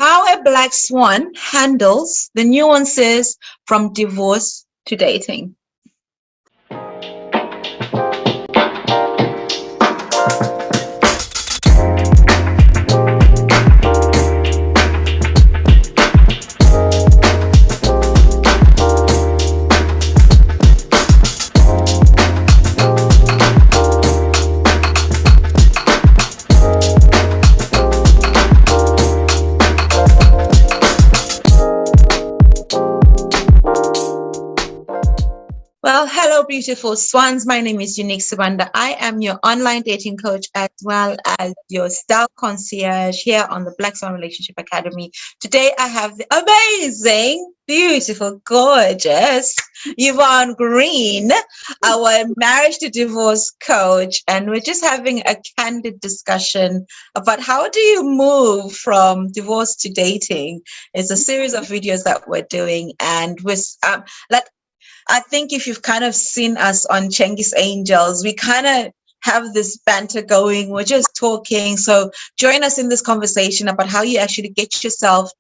How a Black Swan handles the nuances from divorce to dating. Well, hello, beautiful swans. My name is Unique Subanda. I am your online dating coach as well as your style concierge here on the Black Swan Relationship Academy. Today, I have the amazing, beautiful, gorgeous Yvonne Green, our marriage to divorce coach. And we're just having a candid discussion about how do you move from divorce to dating. It's a series of videos that we're doing. And with I think if you've kind of seen us on Chengi's Angels, we kind of have this banter going. We're just talking. So join us in this conversation about how you actually get yourself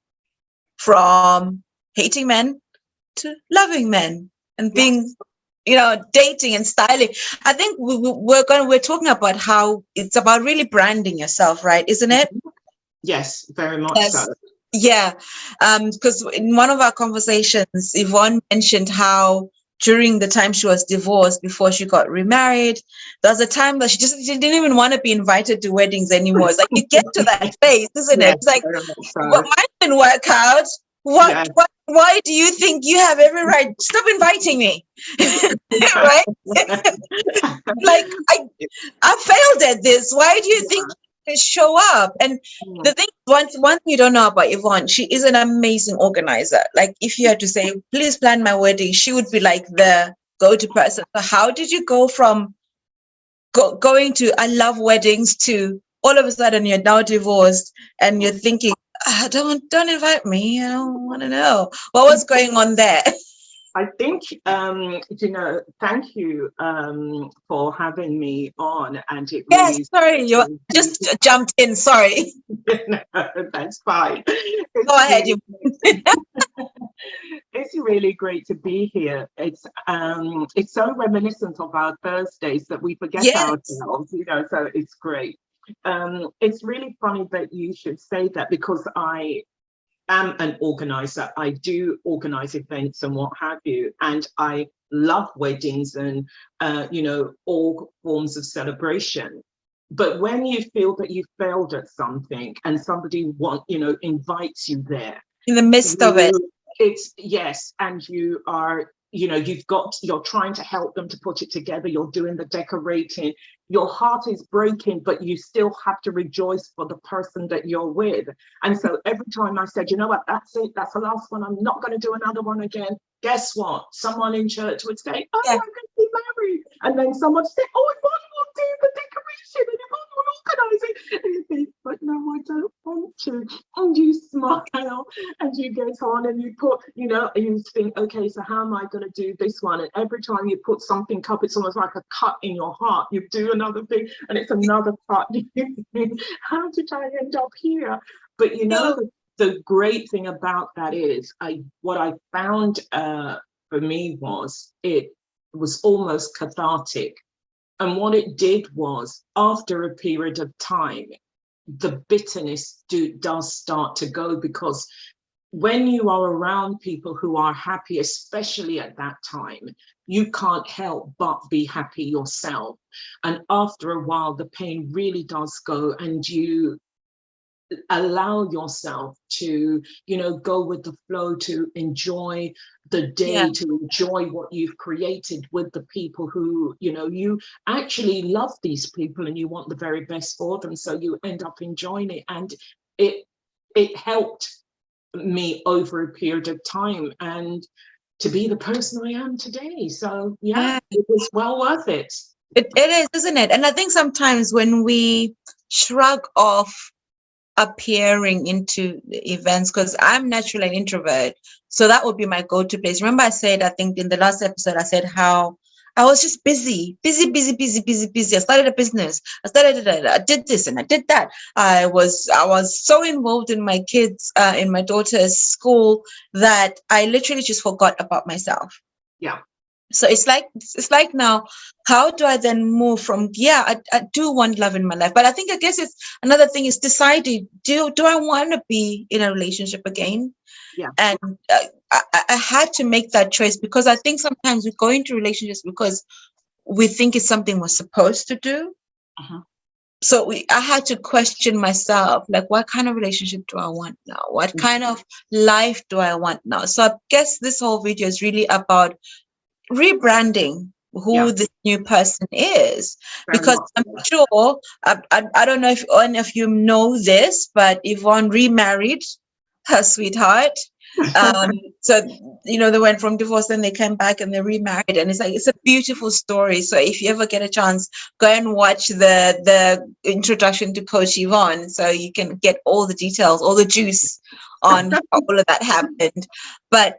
from hating men to loving men and being, dating and styling. I think we're talking about how it's about really branding yourself, right? Isn't it? Yes, very much so. Yeah, because in one of our conversations, Yvonne mentioned how during the time she was divorced, before she got remarried, there was a time that she didn't even want to be invited to weddings anymore. It's like you get to that phase, isn't it? It's like, well, mine didn't work out. Why do you think you have every right? Stop inviting me, right? Like I failed at this. Why do you think you show up? And the thing, one thing you don't know about Yvonne, she is an amazing organizer. Like if you had to say, please plan my wedding, she would be like the go-to person. So how did you go from going to I love weddings to all of a sudden you're now divorced and you're thinking, don't invite me. I don't want to know what was going on there. I think, thank you for having me on. And it really yes, sorry, you just jumped in. Sorry. No, that's fine. Go ahead. It's really great to be here. It's so reminiscent of our Thursdays that we forget ourselves, so it's great. It's really funny that you should say that because I am an organizer. I do organize events and what have you, and I love weddings and all forms of celebration. But when you feel that you failed at something and somebody invites you there in the midst of it, it's yes, and you are you're trying to help them to put it together, you're doing the decorating, your heart is breaking, but you still have to rejoice for the person that you're with. And so every time I said, you know what, that's it, that's the last one, I'm not going to do another one again, guess what, someone in church would say, oh, I'm going to be married, and then someone would say, oh, Yvonne will do the decoration and Yvonne will organize it, and you think, but no, I don't want to. And you smile and you get on and you put, you think, okay, so how am I going to do this one? And every time you put something up, it's almost like a cut in your heart. You do another thing and it's another cut. How did I end up here? But the great thing about that is what I found for me was it was almost cathartic. And what it did was, after a period of time, the bitterness does start to go, because when you are around people who are happy, especially at that time, you can't help but be happy yourself. And after a while, the pain really does go, and you allow yourself to, go with the flow, to enjoy the day, to enjoy what you've created with the people who, you actually love these people and you want the very best for them. So you end up enjoying it. And it helped me over a period of time and to be the person I am today. So it was well worth it. It is, isn't it? And I think sometimes when we shrug off appearing into events, because I'm naturally an introvert, so that would be my go-to place. Remember I said, I think in the last episode, I said how I was just busy, busy, busy, busy, busy, busy. I started a business. I did this and I did that. I was so involved in my kids, in my daughter's school, that I literally just forgot about myself. Yeah. So it's like now, how do I then move from, yeah, I do want love in my life, but I guess it's another thing is deciding, do I want to be in a relationship again? Yeah. And I had to make that choice, because I think sometimes we go into relationships because we think it's something we're supposed to do. Uh-huh. So I had to question myself, like, what kind of relationship do I want now? What kind of life do I want now? So I guess this whole video is really about rebranding Yeah. who this new person is, Very because much. I'm sure, I don't know if any of you know this, but Yvonne remarried her sweetheart. um so they went from divorce, then they came back and they remarried, and it's a beautiful story. So if you ever get a chance, go and watch the introduction to Coach Yvonne, so you can get all the details, all the juice on how all of that happened. But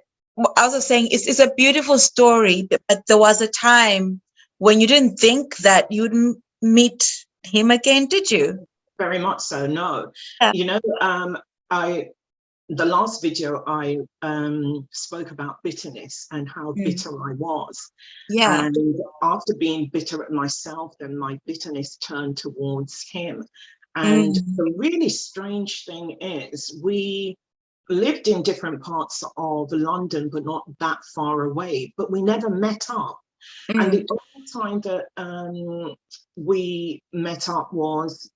I was saying, it's a beautiful story, but there was a time when you didn't think that you'd meet him again, did you? Very much so. No. Yeah. You know, I the last video I spoke about bitterness and how Mm. bitter I was. Yeah. And after being bitter at myself, then my bitterness turned towards him. And Mm. the really strange thing is, we lived in different parts of London, but not that far away, but we never met up. And Mm. the only time that we met up was,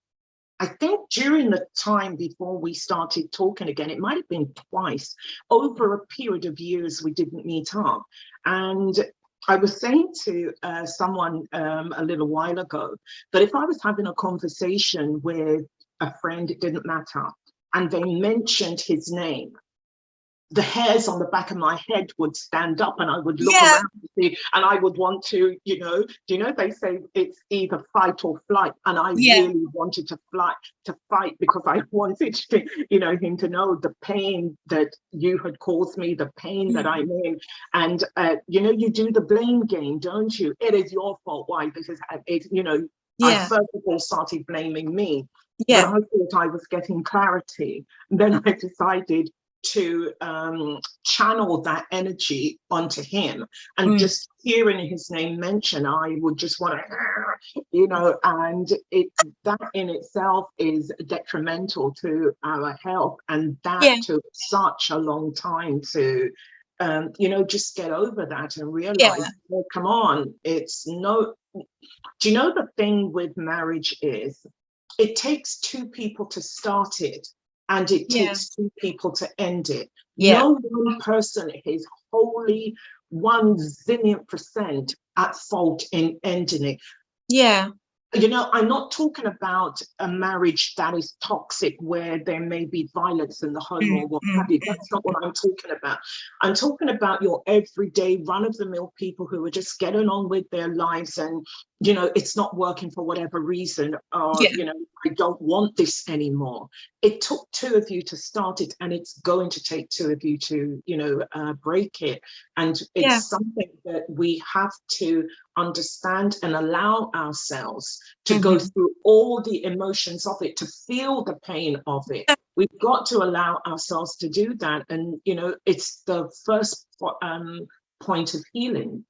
I think, during the time before we started talking again. It might have been twice over a period of years we didn't meet up. And I was saying to someone a little while ago that if I was having a conversation with a friend, it didn't matter, and they mentioned his name, the hairs on the back of my head would stand up, and I would look Yeah. around to see, and I would want to, they say it's either fight or flight. And I Yeah. really wanted to fight, because I wanted to, him to know the pain that you had caused me, the pain that Mm. I'm in. And, you do the blame game, don't you? It is your fault. Why? Because I Yeah. first of all started blaming me, but Yeah. I thought I was getting clarity. And then I decided to channel that energy onto him, and Mm. just hearing his name mentioned, I would just want to, and that in itself is detrimental to our health. And that Yeah. took such a long time to just get over that and Yeah. realize, oh, come on, it's no. Do you know the thing with marriage is, it takes two people to start it, and it Yeah. takes two people to end it. Yeah. No one person is wholly 1 zillion% at fault in ending it. Yeah. I'm not talking about a marriage that is toxic, where there may be violence in the home Mm. or what Mm. have you. That's not what I'm talking about. I'm talking about your everyday run-of-the-mill people who are just getting on with their lives, and it's not working for whatever reason, or Yeah. I don't want this anymore. It took two of you to start it, and it's going to take two of you to break it. And Yeah. it's something that we have to understand and allow ourselves to go Mhm. through all the emotions of it, to feel the pain of it. We've got to allow ourselves to do that. And, it's the first point of healing.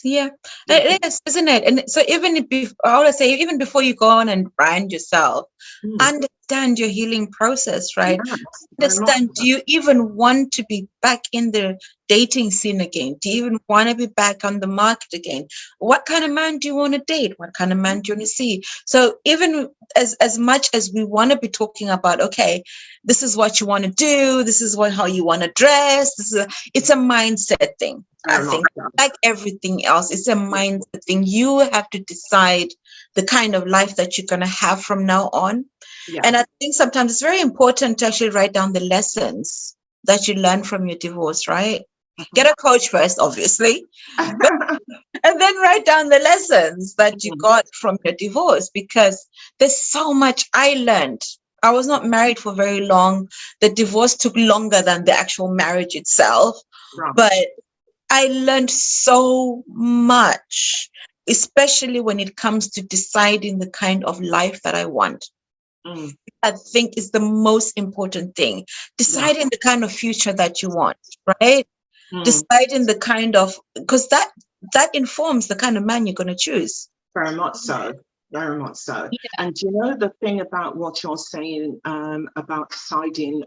Yeah, it is, isn't it? And so I would say, even before you go on and brand yourself, Mm, understand your healing process, right? yes, very much Understand, so. do you even want to be back in the dating scene again? Do you even want to be back on the market again? What kind of man do you want to date? What kind of man do you want to see? So even as much as we want to be talking about, okay, this is what you want to do, this is how you want to dress, it's a mindset thing. I Very much think, so. like everything else, it's a mindset thing. You have to decide the kind of life that you're going to have from now on. Yeah. And I think sometimes it's very important to actually write down the lessons that you learn from your divorce, right? Get a coach first, obviously, but, and then write down the lessons that you Mhm. got from your divorce, because there's so much I learned. I was not married for very long. The divorce took longer than the actual marriage itself. Right. But I learned so much, especially when it comes to deciding the kind of life that I want. Mm, I think is the most important thing. yeah. Deciding the kind of future that you want, right? Mm. Deciding the kind of, because that informs the kind of man you're going to choose. Very much so. Very much so. And you know the thing about what you're saying about deciding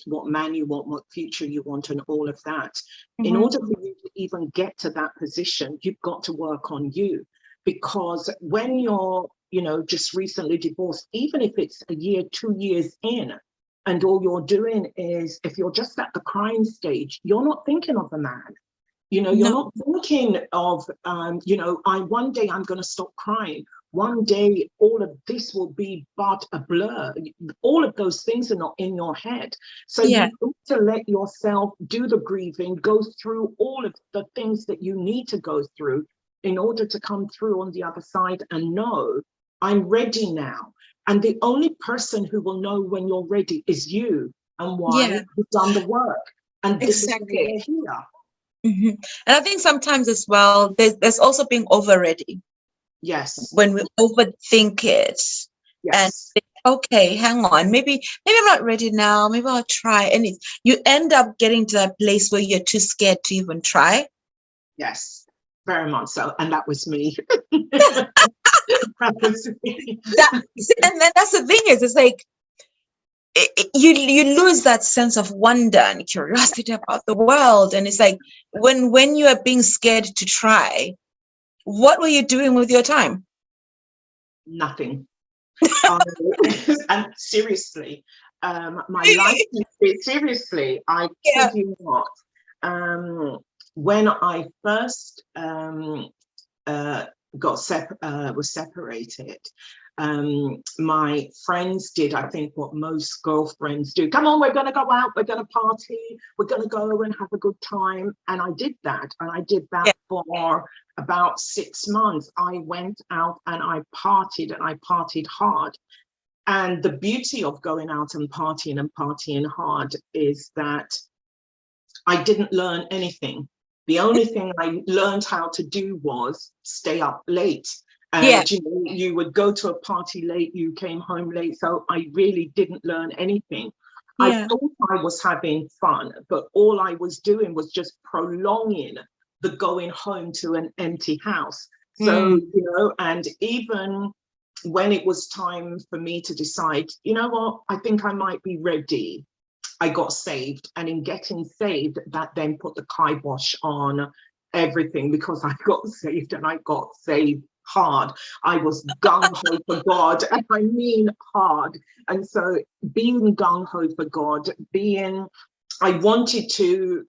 what man you want, what future you want, and all of that. In Mhm. order for you to even get to that position, you've got to work on you. Because when you're, just recently divorced, even if it's a year, 2 years in, and all you're doing is, if you're just at the crying stage, you're not thinking of the man. You're No, not thinking of, one day I'm going to stop crying. One day, all of this will be but a blur. All of those things are not in your head. So yeah, you've got to let yourself do the grieving, go through all of the things that you need to go through in order to come through on the other side and know, I'm ready now. And the only person who will know when you're ready is you. And yeah, why? You've done the work. And this is why exactly. we're here. Hmm. And I think sometimes as well, there's also being over ready Yes, when we overthink it and yes, think, okay, hang on, maybe I'm not ready now. Maybe I'll try, and you end up getting to that place where you're too scared to even try. yes, very much so. And that was me. That was me. And then that's the thing is, it's like you lose that sense of wonder and curiosity about the world, and it's like when you are being scared to try, what were you doing with your time? Nothing. Um, and seriously, my life, Really? seriously, I Yeah. kid you not. Um, when I first uh, was separated, my friends did, I think, what most girlfriends do. Come on, we're going to go out, we're going to party, we're going to go and have a good time. And I did that. And I did that Yeah. for about 6 months. I went out and I partied hard. And the beauty of going out and partying hard is that I didn't learn anything. The only thing I learned how to do was stay up late. Yeah. And you would go to a party late, you came home late. So I really didn't learn anything. I Yeah. thought I was having fun, but all I was doing was just prolonging the going home to an empty house. So, Mm. and even when it was time for me to decide, you know what, I think I might be ready, I got saved. And in getting saved, that then put the kibosh on everything, because I got saved and I got saved hard. I was gung ho for God, and I mean hard. And so being gung ho for God, I wanted to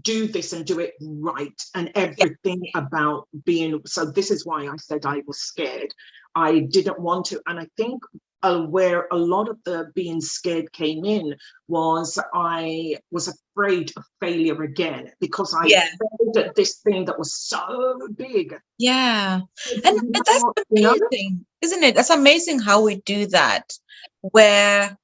do this and do it right, and Yeah. everything about being, so this is why I said I was scared. I didn't want to. And I think where a lot of the being scared came in was I was afraid of failure again, because I Yeah. failed at this thing that was so big. Yeah. So, And that's amazing, isn't it? That's amazing how we do that. Where,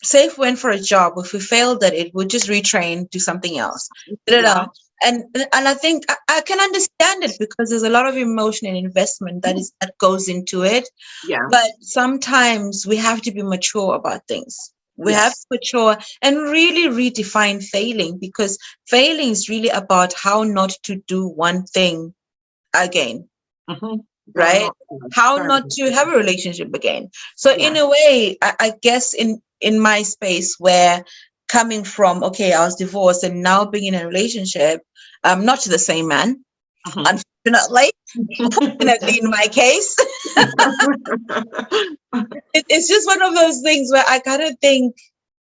say, if we went for a job, if we failed at it, we'll just retrain, do something else. yeah, Da-da-da. And I think I can understand it, because there's a lot of emotion and investment that goes into it. yeah, But sometimes we have to be mature about things. We have to yes, mature and really redefine failing, because failing is really about how not to do one thing again, mhm, very right? much so, How very not much to so. have a relationship again. So Yeah, in a way, I guess in my space, where coming from, okay, I was divorced and now being in a relationship, not to the same man, mhm. unfortunately, fortunately in my case. It's just one of those things where I kind of think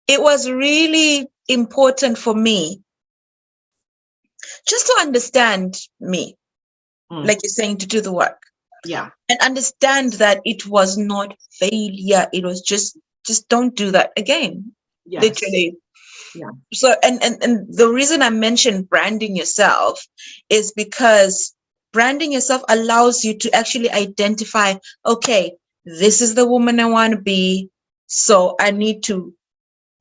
it was really important for me just to understand me, Mm, like you're saying, to do the work yeah, and understand that it was not failure. It was just don't do that again, yes, literally. yeah, So, and the reason I mentioned branding yourself is because branding yourself allows you to actually identify, okay, this is the woman I want to be. So I need to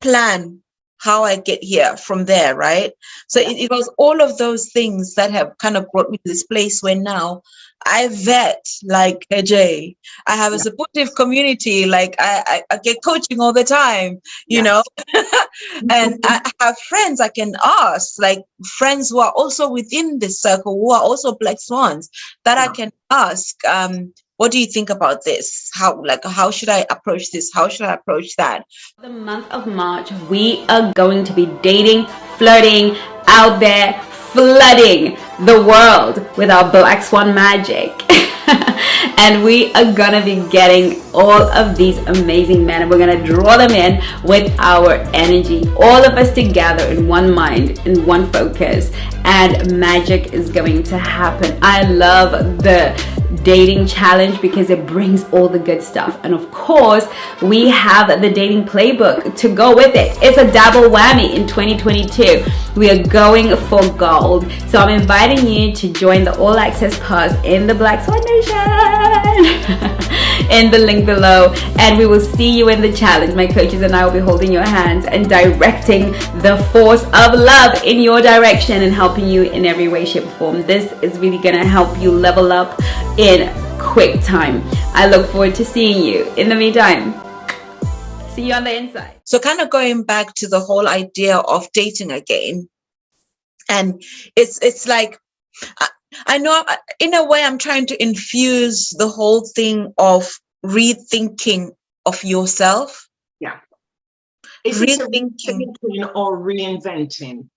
plan how I get here from there, right? So it was all of those things that have kind of brought me to this place where now I vet like AJ. I have a Yeah. supportive community. Like I get coaching all the time, you know, Yes. and I have friends I can ask, like friends who are also within this circle, who are also Black Swans, that I Yeah. can ask. What do you think about this? How should I approach this? How should I approach that? The month of March, we are going to be dating, flirting, out there, flooding the world with our Black Swan magic. And we are gonna be getting all of these amazing men, and we're gonna draw them in with our energy, all of us together in one mind, in one focus, and magic is going to happen. I love the dating challenge because it brings all the good stuff, and of course we have the dating playbook to go with it. It's a double whammy in 2022. We are going for gold, so I'm inviting you to join the all access pass in the Black Swan Nation in the link below, and we will see you in the challenge. My coaches and I will be holding your hands and directing the force of love in your direction and helping you in every way, shape, or form. This is really gonna help you level up in quick time. I look forward to seeing you. In the meantime, see you on the inside. So kind of going back to the whole idea of dating again, and it's like I know in a way I'm trying to infuse the whole thing of rethinking of yourself. Yeah. Is it a Rethinking, rethinking or reinventing?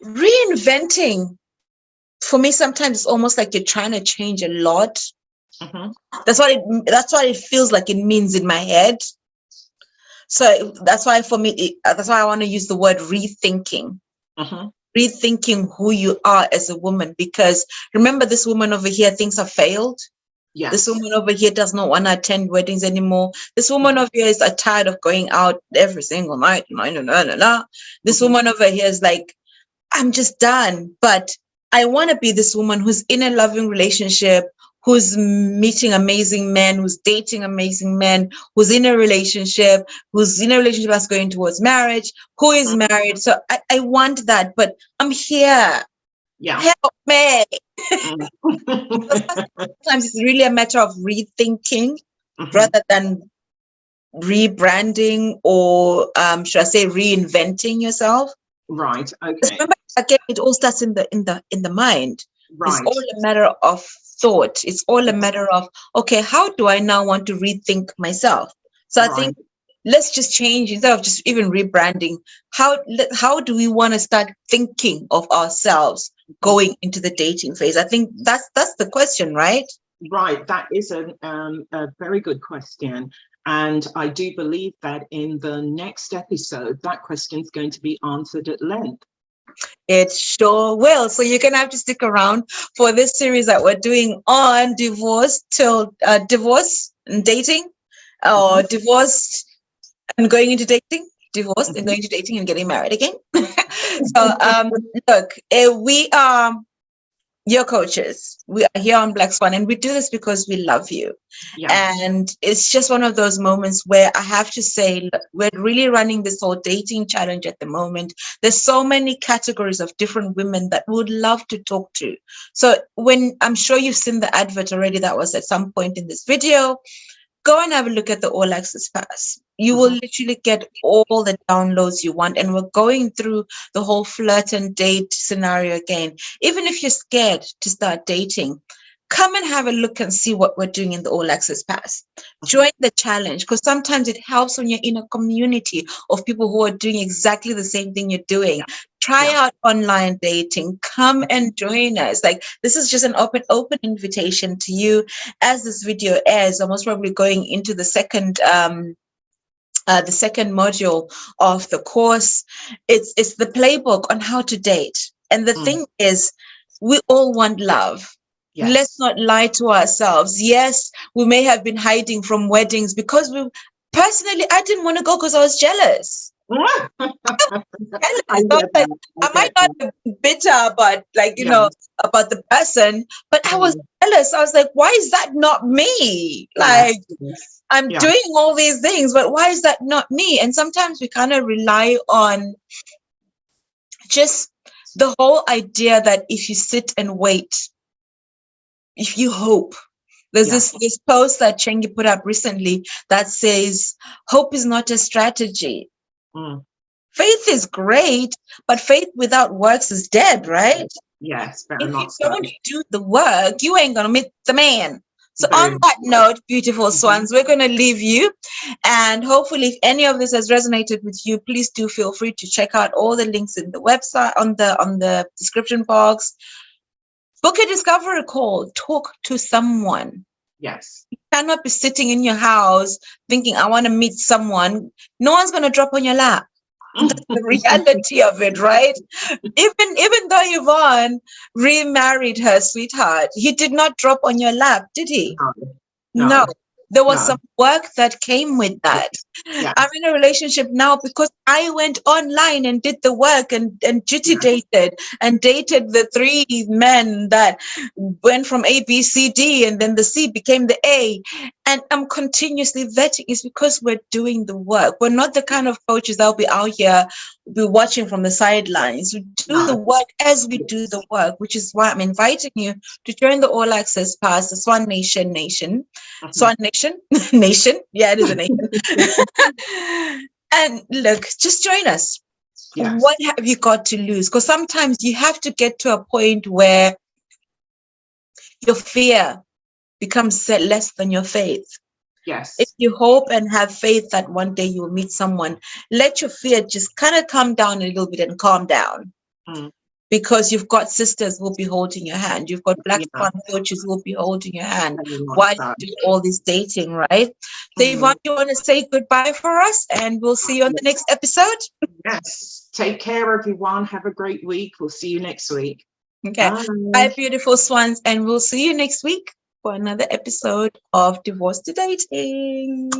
reinventing. For me, sometimes it's almost like you're trying to change a lot. Mhm. That's what it feels like it means in my head. So that's why for me, that's why I want to use the word rethinking. Mhm. Rethinking who you are as a woman, because remember, this woman over here thinks I've failed. This Yes. woman over here does not want to attend weddings anymore. This woman over here is tired of going out every single night. This Mhm. woman over here is like, I'm just done. But I want to be this woman who's in a loving relationship, who's meeting amazing men, who's dating amazing men, who's in a relationship, that's going towards marriage, who is Mhm. married. So I want that, but I'm here. Yeah. Help me. Mm. Sometimes it's really a matter of rethinking Mhm. rather than rebranding, or should I say reinventing yourself. Right. Because Okay. remember, again, it all starts in the mind. It's Right. all a matter of thought. It's all a matter of, okay, how do I now want to rethink myself? So I Right. think let's just change, instead of just even rebranding. How do we want to start thinking of ourselves going into the dating phase? I think that's the question, right? Right. That is a very good question. And I do believe that in the next episode, that question is going to be answered at length. It sure will. So you're gonna have to stick around for this series that we're doing on divorce and dating, or Mhm. divorced and going into dating, divorced and Mhm. going to dating and getting married again. So look, we are your coaches. We are here on Black Swan, and we do this because we love you. Yeah. And it's just one of those moments where I have to say, look, we're really running this whole dating challenge at the moment. There's so many categories of different women that we would love to talk to. So when I'm sure you've seen the advert already that was at some point in this video, go and have a look at the all access pass. You will Mhm. literally get all the downloads you want. And we're going through the whole flirt and date scenario again. Even if you're scared to start dating, come and have a look and see what we're doing in the all access pass. Join the challenge, because sometimes it helps when you're in a community of people who are doing exactly the same thing you're doing. Try Yeah. out online dating. Come and join us. Like, this is just an open invitation to you. As this video airs, I'm most probably going into the second module of the course. It's the playbook on how to date. And the Mm. thing is, we all want love. Let's Yes. not lie to ourselves. Yes, we may have been hiding from weddings because personally, I didn't want to go because I was jealous. Jealous. I So get that. I I might get not that. be bitter, but like, Yeah. about the person, but I was Mm. jealous. I was like, why is that not me? Yes. Like, Yes. I'm Yeah. doing all these things, but why is that not me? And sometimes we kind of rely on just the whole idea that if you sit and wait, if you hope, there's Yeah. this post that Chengi put up recently that says, hope is not a strategy. Mm. Faith is great, but faith without works is dead, right? Yes. Better If you not so. don't do the work, you ain't gonna meet the man. So on Boom. that note, beautiful Mhm. swans, we're gonna leave you. And hopefully, if any of this has resonated with you, please do feel free to check out all the links in the website on the description box. Book a discovery call, talk to someone. Yes. You cannot be sitting in your house thinking, I want to meet someone. No one's gonna drop on your lap. That's the reality of it, right? Even though Yvonne remarried her sweetheart, he did not drop on your lap, did he? No. No. No. There was No. some work that came with that. Yeah. I'm in a relationship now because I went online and did the work and duty Yeah. dated and dated the three men that went from A, B, C, D, and then the C became the A. And I'm continuously vetting. It's because we're doing the work. We're not the kind of coaches that'll be out here, be watching from the sidelines. We do the No. work as we do the Yes. work, which is why I'm inviting you to join the All Access Pass, the Swan Nation. Mhm. Swan Nation? Nation? Yeah, it is a nation. And look, just join us. Yes. What have you got to lose? Because sometimes you have to get to a point where your fear becomes less than your faith. If Yes. you hope and have faith that one day you will meet someone, let your fear just kind of come down a little bit and calm down. Mm. Because you've got sisters who will be holding your hand. You've got Black Yeah. Swan coaches who will be holding your hand Very much while so. you do all this dating, right? So Yvonne, Mhm. you want to say goodbye for us and we'll see you on the next episode? Yes. Take care, everyone. Have a great week. We'll see you next week. Okay. Bye. Bye, beautiful swans, and we'll see you next week for another episode of Divorce to Dating.